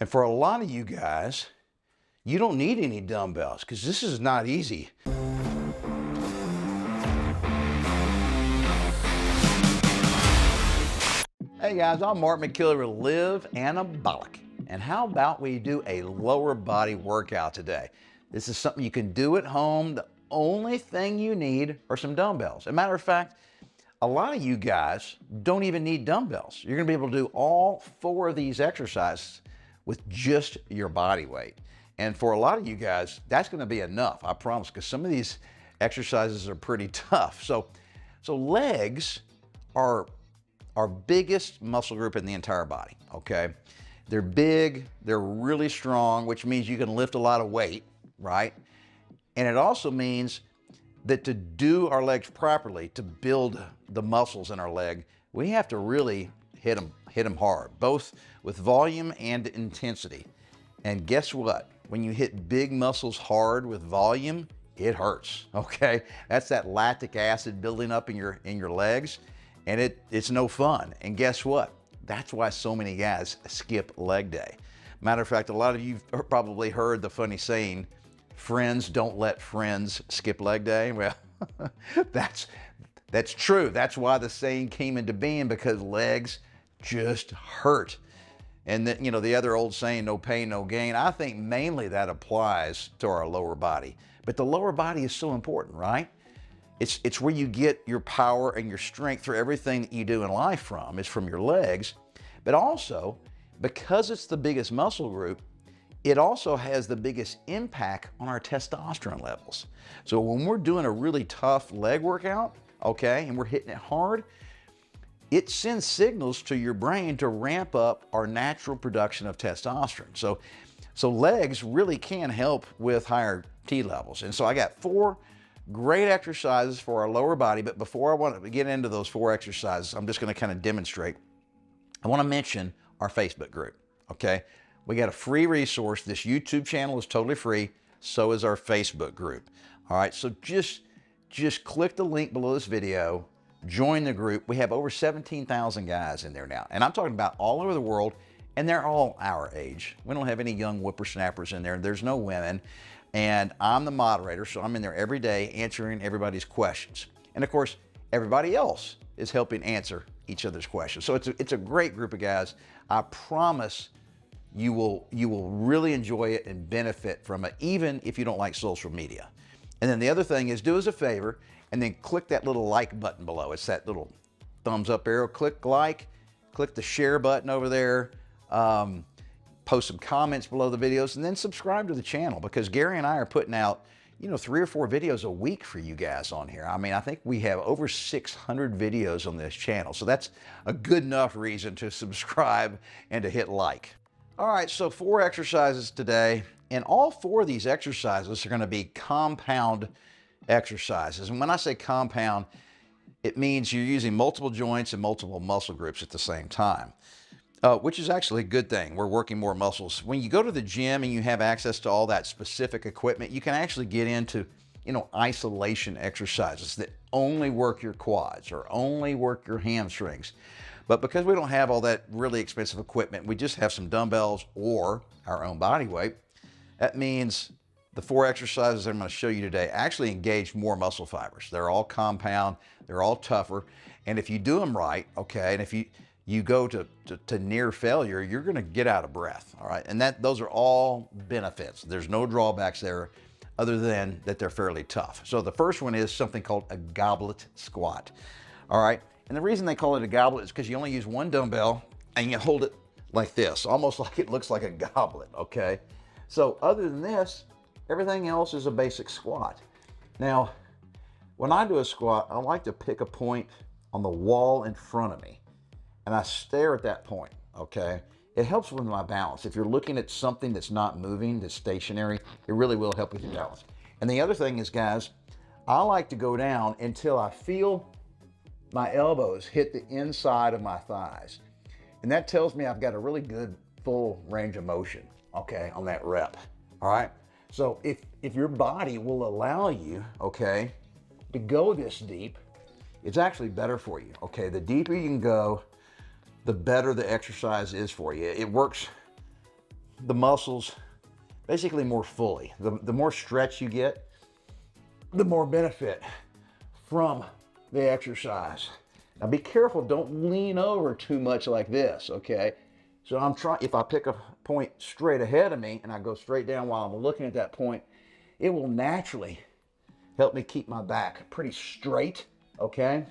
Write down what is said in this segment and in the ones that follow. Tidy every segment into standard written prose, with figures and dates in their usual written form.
And for a lot of you guys, you don't need any dumbbells because this is not easy. Hey guys, I'm Mark McKilley with Live Anabolic. And how about we do a lower body workout today? This is something you can do at home. The only thing you need are some dumbbells. As a matter of fact, a lot of you guys don't even need dumbbells. You're gonna be able to do all 4 of these exercises with just your body weight. And for a lot of you guys, that's gonna be enough, I promise, because some of these exercises are pretty tough. So legs are our biggest muscle group in the entire body, okay? They're big, they're really strong, which means you can lift a lot of weight, right? And it also means that to do our legs properly, to build the muscles in our leg, we have to really hit them hard, both with volume and intensity. And guess what? When you hit big muscles hard with volume, it hurts, okay? That's that lactic acid building up in your legs, and it's no fun. And guess what? That's why so many guys skip leg day. Matter of fact, a lot of you have probably heard the funny saying, friends don't let friends skip leg day. Well, that's true. That's why the saying came into being, because legs just hurt. And then, you know, the other old saying, no pain, no gain, I think mainly that applies to our lower body. But the lower body is so important, right? It's where you get your power and your strength for everything that you do in life from. It's from your legs. But also, because it's the biggest muscle group, it also has the biggest impact on our testosterone levels. So when we're doing a really tough leg workout, okay, and we're hitting it hard, it sends signals to your brain to ramp up our natural production of testosterone. So legs really can help with higher T levels. And so I got 4 great exercises for our lower body, but before I want to get into those 4 exercises, I'm just going to kind of demonstrate. I want to mention our Facebook group, okay? We got a free resource. This YouTube channel is totally free. So is our Facebook group. All right, so just click the link below this video, join the group. We have over 17,000 guys in there now. And I'm talking about all over the world, and they're all our age. We don't have any young whippersnappers in there. There's no women. And I'm the moderator, so I'm in there every day answering everybody's questions. And of course, everybody else is helping answer each other's questions. So it's a great group of guys. I promise you will really enjoy it and benefit from it, even if you don't like social media. And then the other thing is, do us a favor and then click that little like button below. It's that little thumbs up arrow. Click like, click the share button over there. Post some comments below the videos, and then subscribe to the channel, because Gary and I are putting out, 3 or 4 videos a week for you guys on here. I mean, I think we have over 600 videos on this channel, so that's a good enough reason to subscribe and to hit like. All right, so 4 exercises today, and all 4 of these exercises are going to be compound exercises. And when I say compound, it means you're using multiple joints and multiple muscle groups at the same time. Which is actually a good thing. We're working more muscles. When you go to the gym and you have access to all that specific equipment, you can actually get into, isolation exercises that only work your quads or only work your hamstrings. But because we don't have all that really expensive equipment, we just have some dumbbells or our own body weight. That means the 4 exercises I'm going to show you today actually engage more muscle fibers. They're all compound, they're all tougher. And if you do them right, okay, and if you go to near failure, you're going to get out of breath, all right? And those are all benefits. There's no drawbacks there other than that they're fairly tough. So the first one is something called a goblet squat, all right? And the reason they call it a goblet is because you only use 1 dumbbell and you hold it like this, almost like it looks like a goblet, okay? So other than this, everything else is a basic squat. Now, when I do a squat, I like to pick a point on the wall in front of me, and I stare at that point, okay? It helps with my balance. If you're looking at something that's not moving, that's stationary, it really will help with your balance. And the other thing is, guys, I like to go down until I feel my elbows hit the inside of my thighs. And that tells me I've got a really good full range of motion, okay, on that rep, all right? So if your body will allow you, okay, to go this deep, it's actually better for you, okay? The deeper you can go, the better the exercise is for you. It works the muscles basically more fully. The more stretch you get, the more benefit from the exercise. Now be careful, don't lean over too much like this, okay? So I'm trying, if I pick a point straight ahead of me and I go straight down while I'm looking at that point, it will naturally help me keep my back pretty straight, okay?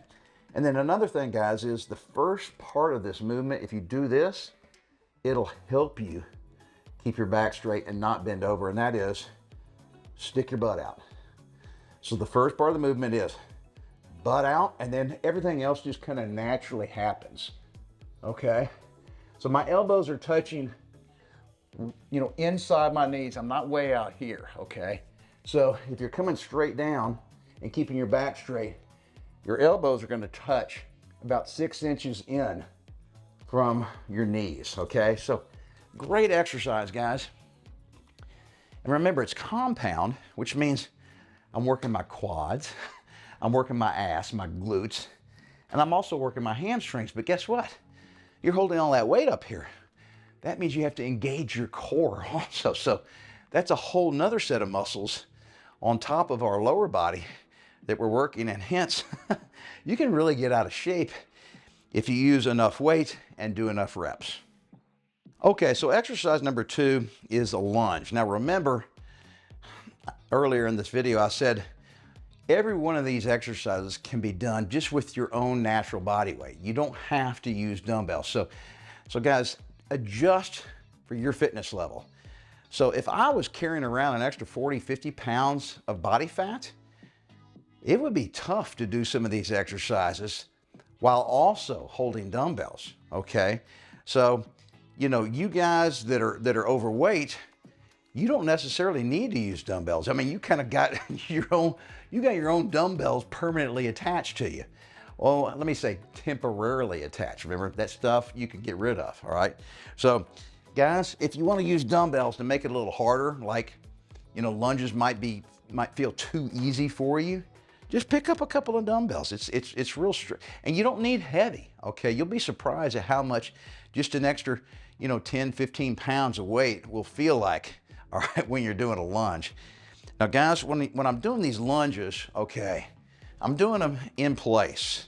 And then another thing, guys, is the first part of this movement, if you do this, it'll help you keep your back straight and not bend over, and that is stick your butt out. So the first part of the movement is butt out, and then everything else just kind of naturally happens, okay? So my elbows are touching, you know, inside my knees. I'm not way out here, okay? So if you're coming straight down and keeping your back straight, your elbows are going to touch about 6 inches in from your knees, okay? So great exercise, guys. And remember, it's compound, which means I'm working my quads, I'm working my ass, my glutes, and I'm also working my hamstrings. But guess what? You're holding all that weight up here. That means you have to engage your core also. So that's a whole nother set of muscles on top of our lower body that we're working, and hence you can really get out of shape if you use enough weight and do enough reps. Okay, so exercise number 2 is a lunge. Now remember, earlier in this video I said every one of these exercises can be done just with your own natural body weight. You don't have to use dumbbells. So guys, adjust for your fitness level. So if I was carrying around an extra 40, 50 pounds of body fat, it would be tough to do some of these exercises while also holding dumbbells, okay? So, you know, you guys that are overweight, you don't necessarily need to use dumbbells. I mean, you kind of got your own dumbbells permanently attached to you. Well, let me say temporarily attached. Remember, that stuff you can get rid of, all right? So guys, if you want to use dumbbells to make it a little harder, like, you know, lunges might feel too easy for you, just pick up a couple of dumbbells. It's real straight, and you don't need heavy, okay? You'll be surprised at how much just an extra, you know, 10, 15 pounds of weight will feel like, all right, when you're doing a lunge. Now guys, when I'm doing these lunges, okay, I'm doing them in place.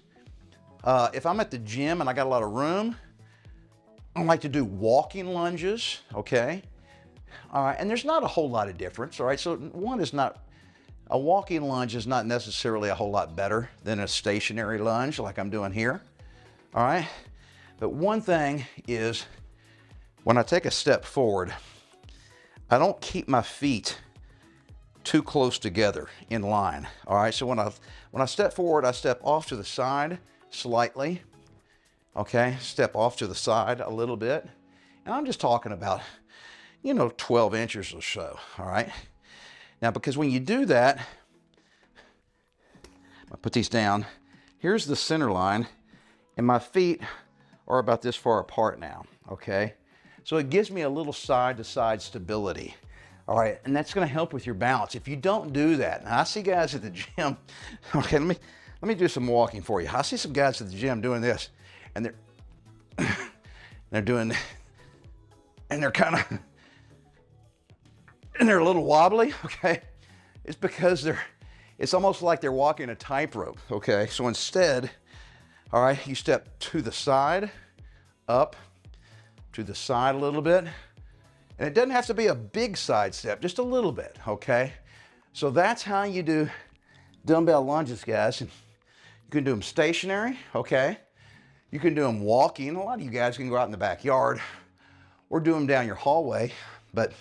If I'm at the gym and I got a lot of room, I like to do walking lunges, okay? All right, and there's not a whole lot of difference, all right? So a walking lunge is not necessarily a whole lot better than a stationary lunge like I'm doing here, all right? But one thing is, when I take a step forward, I don't keep my feet too close together in line, all right? So when I step forward, I step off to the side slightly, okay? Step off to the side a little bit. And I'm just talking about, you know, 12 inches or so, all right? Now, because when you do that, I put these down, here's the center line, and my feet are about this far apart now, okay? So it gives me a little side-to-side stability, all right? And that's gonna help with your balance. If you don't do that, now I see guys at the gym, okay, let me do some walking for you. I see some guys at the gym doing this, and they're doing, and they're kind of, and they're a little wobbly, okay? It's because it's almost like they're walking a tightrope, okay? So instead, all right, you step to the side, up, to the side a little bit, and it doesn't have to be a big side step, just a little bit, okay? So that's how you do dumbbell lunges, guys. You can do them stationary, okay? You can do them walking. A lot of you guys can go out in the backyard or do them down your hallway, but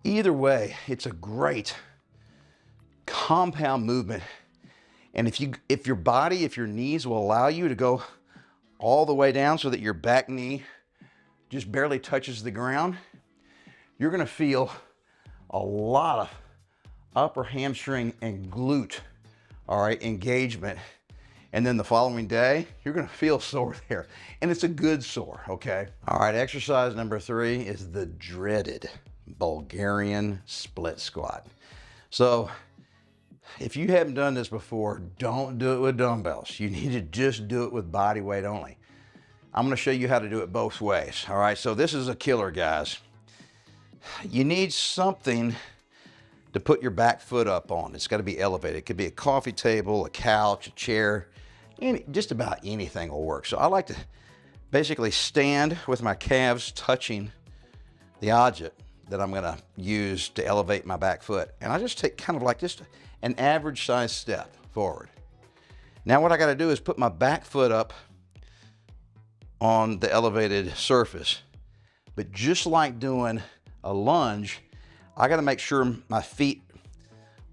either way, it's a great compound movement. And if your knees will allow you to go all the way down so that your back knee just barely touches the ground, you're gonna feel a lot of upper hamstring and glute, all right, engagement. And then the following day, you're gonna feel sore there. And it's a good sore, okay? All right, exercise number 3 is the dreaded Bulgarian split squat. So if you haven't done this before, don't do it with dumbbells. You need to just do it with body weight only. I'm gonna show you how to do it both ways, all right? So this is a killer, guys. you need something to put your back foot up on. It's got to be elevated. It could be a coffee table, a couch, a chair, just about anything will work. So I like to basically stand with my calves touching the object that I'm going to use to elevate my back foot. And I just take kind of like just an average size step forward. Now what I got to do is put my back foot up on the elevated surface. But just like doing a lunge, I got to make sure my feet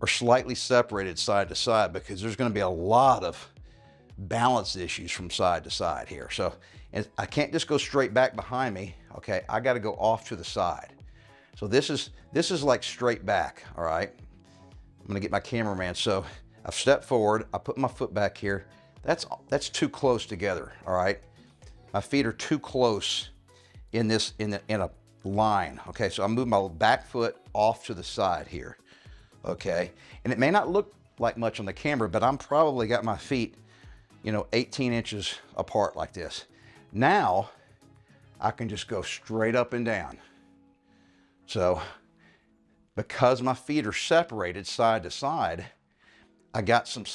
are slightly separated side to side, because there's going to be a lot of balance issues from side to side here. So and I can't just go straight back behind me. Okay, I got to go off to the side. So this is like straight back. All right, I'm going to get my cameraman. So I've stepped forward. I put my foot back here. That's too close together. All right, my feet are too close in a line. Okay, so I move my back foot off to the side here. Okay, and it may not look like much on the camera, but I'm probably got my feet, 18 inches apart like this. Now I can just go straight up and down. So because my feet are separated side to side, I got some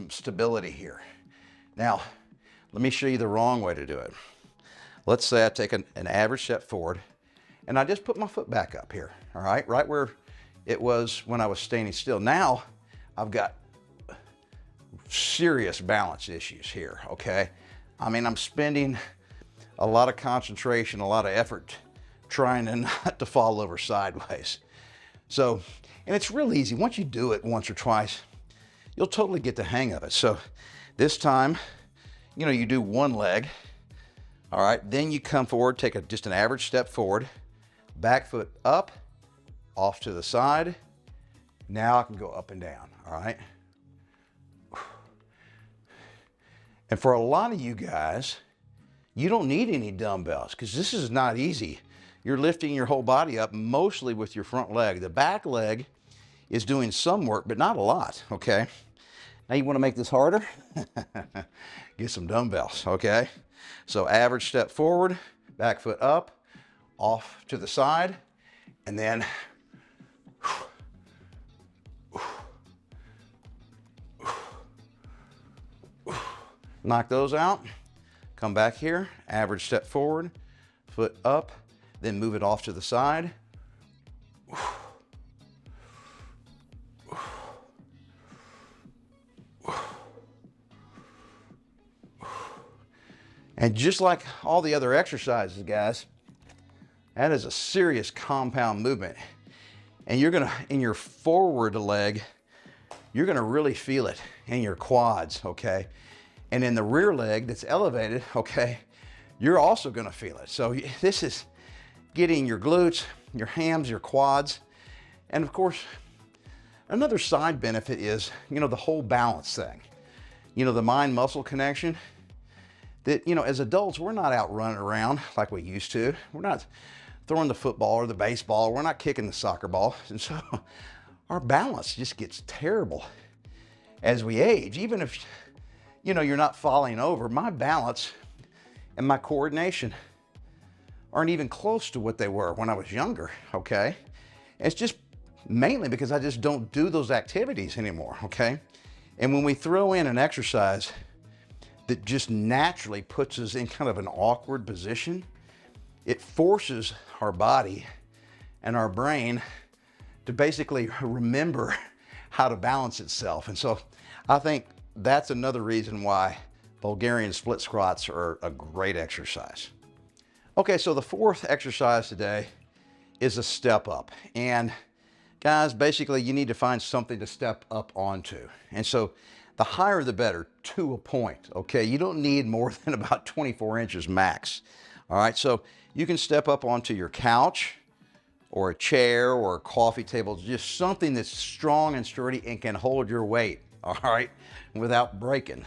stability here. Now let me show you the wrong way to do it. Let's say I take an average step forward and I just put my foot back up here, all right? Right where it was when I was standing still. Now I've got serious balance issues here, okay? I mean, I'm spending a lot of concentration, a lot of effort trying to not to fall over sideways. So, and it's real easy. Once you do it once or twice, you'll totally get the hang of it. So this time, you do one leg. All right, then you come forward, take just an average step forward, back foot up, off to the side. Now I can go up and down, all right? And for a lot of you guys, you don't need any dumbbells because this is not easy. You're lifting your whole body up mostly with your front leg. The back leg is doing some work, but not a lot, okay? Now you want to make this harder? Get some dumbbells, okay? So average step forward, back foot up, off to the side, and then knock those out. Come back here, average step forward, foot up, then move it off to the side. And just like all the other exercises, guys, that is a serious compound movement. And you're gonna, in your forward leg, you're gonna really feel it in your quads, okay? And in the rear leg that's elevated, okay, you're also gonna feel it. So this is getting your glutes, your hams, your quads. And of course, another side benefit is, the whole balance thing. The mind-muscle connection. That, as adults, we're not out running around like we used to. We're not throwing the football or the baseball. We're not kicking the soccer ball. And so our balance just gets terrible as we age. Even if, you're not falling over, my balance and my coordination aren't even close to what they were when I was younger, okay? And it's just mainly because I just don't do those activities anymore, okay? And when we throw in an exercise that just naturally puts us in kind of an awkward position, it forces our body and our brain to basically remember how to balance itself. And so I think that's another reason why Bulgarian split squats are a great exercise. Okay, so the fourth exercise today is a step up. And guys, basically you need to find something to step up onto. And so the higher the better, to a point, okay? You don't need more than about 24 inches max, all right? So you can step up onto your couch or a chair or a coffee table, just something that's strong and sturdy and can hold your weight, all right, without breaking.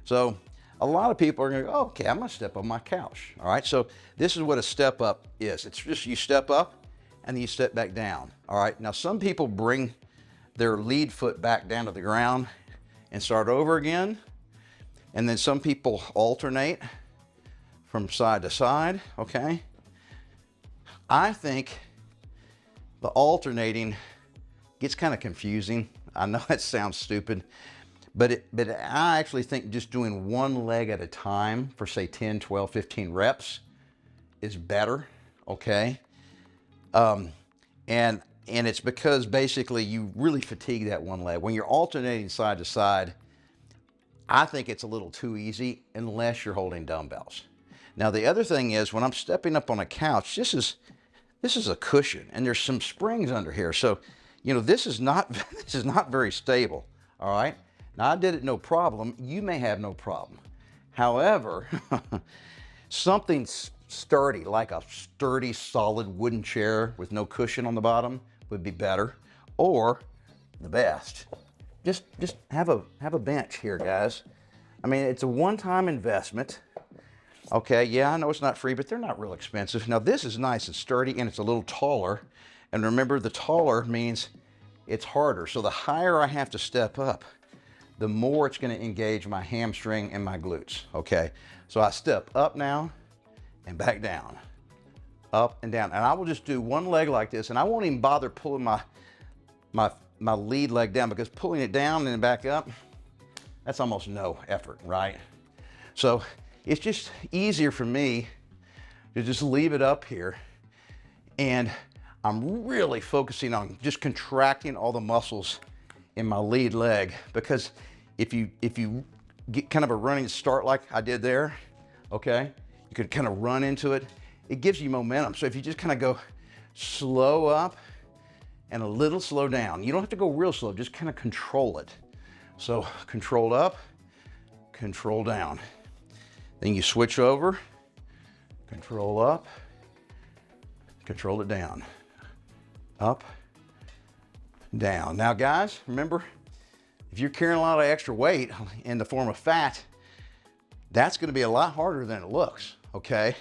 So a lot of people are gonna go, oh, okay, I'm gonna step on my couch, all right? So this is what a step up is. It's just you step up and then you step back down, all right? Now some people bring their lead foot back down to the ground and start over again. And then some people alternate from side to side, okay? I think the alternating gets kind of confusing. I know that sounds stupid, but I actually think just doing one leg at a time for say 10, 12, 15 reps is better, okay? And it's because basically you really fatigue that one leg. When you're alternating side to side, I think it's a little too easy unless you're holding dumbbells. Now the other thing is, when I'm stepping up on a couch, this is a cushion and there's some springs under here. So, you know, this is not very stable, all right? Now I did it no problem. You may have no problem. However, something sturdy, like a sturdy, solid wooden chair with no cushion on the bottom would be better, or the best. Just have a bench here, guys. I mean, it's a one-time investment. Okay, yeah, I know it's not free, but they're not real expensive. Now this is nice and sturdy, and it's a little taller. And remember, the taller means it's harder. So the higher I have to step up, the more it's gonna engage my hamstring and my glutes, okay? So I step up now and back down, up and down. And I will just do one leg like this, and I won't even bother pulling my lead leg down, because pulling it down and then back up, that's almost no effort, right? So it's just easier for me to just leave it up here, and I'm really focusing on just contracting all the muscles in my lead leg, because if you get kind of a running start like I did there, okay, you can kind of run into it. It gives you momentum. So if you just kind of go slow up and a little slow down, you don't have to go real slow, just kind of control it. So control up, control down. Then you switch over, control up, control it down, up, down. Now guys, remember, if you're carrying a lot of extra weight in the form of fat, that's gonna be a lot harder than it looks, okay?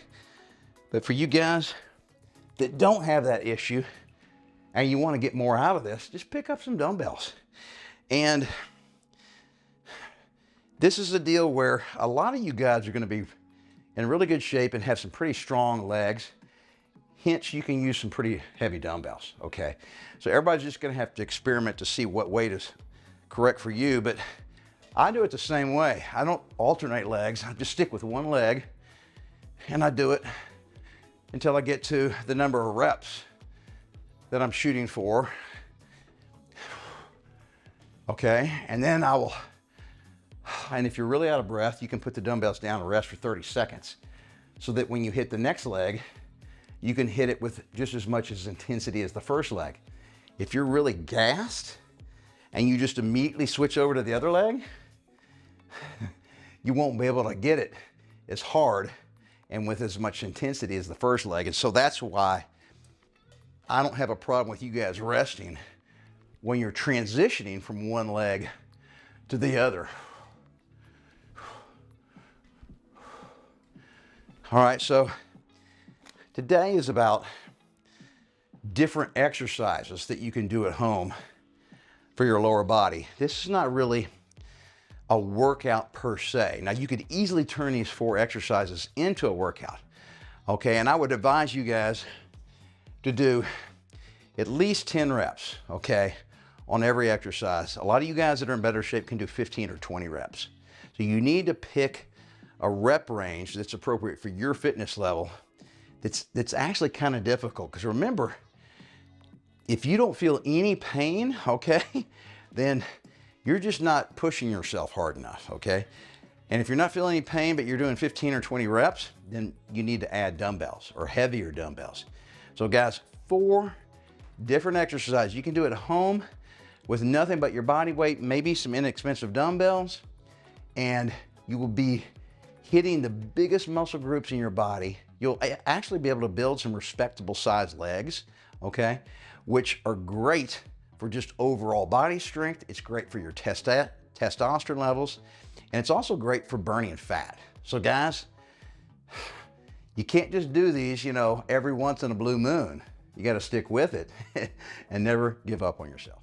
But for you guys that don't have that issue and you wanna get more out of this, just pick up some dumbbells. And this is a deal where a lot of you guys are gonna be in really good shape and have some pretty strong legs. Hence, you can use some pretty heavy dumbbells, okay? So everybody's just gonna have to experiment to see what weight is correct for you, but I do it the same way. I don't alternate legs, I just stick with one leg, and I do it until I get to the number of reps that I'm shooting for, okay? And then I will, and if you're really out of breath, you can put the dumbbells down and rest for 30 seconds so that when you hit the next leg, you can hit it with just as much intensity as the first leg. If you're really gassed and you just immediately switch over to the other leg, you won't be able to get it as hard and with as much intensity as the first leg. And so that's why I don't have a problem with you guys resting when you're transitioning from one leg to the other. All right, so today is about different exercises that you can do at home for your lower body. This is not really a workout per se. Now you could easily turn these 4 exercises into a workout, okay? And I would advise you guys to do at least 10 reps, okay, on every exercise. A lot of you guys that are in better shape can do 15 or 20 reps. So you need to pick a rep range that's appropriate for your fitness level. That's actually kind of difficult, because remember, if you don't feel any pain, okay, then you're just not pushing yourself hard enough, okay? And if you're not feeling any pain, but you're doing 15 or 20 reps, then you need to add dumbbells or heavier dumbbells. So guys, 4 different exercises. You can do it at home with nothing but your body weight, maybe some inexpensive dumbbells, and you will be hitting the biggest muscle groups in your body. You'll actually be able to build some respectable sized legs, okay? Which are great for just overall body strength. It's great for your testosterone levels, and it's also great for burning fat. So guys, you can't just do these, you know, every once in a blue moon. You got to stick with it and never give up on yourself.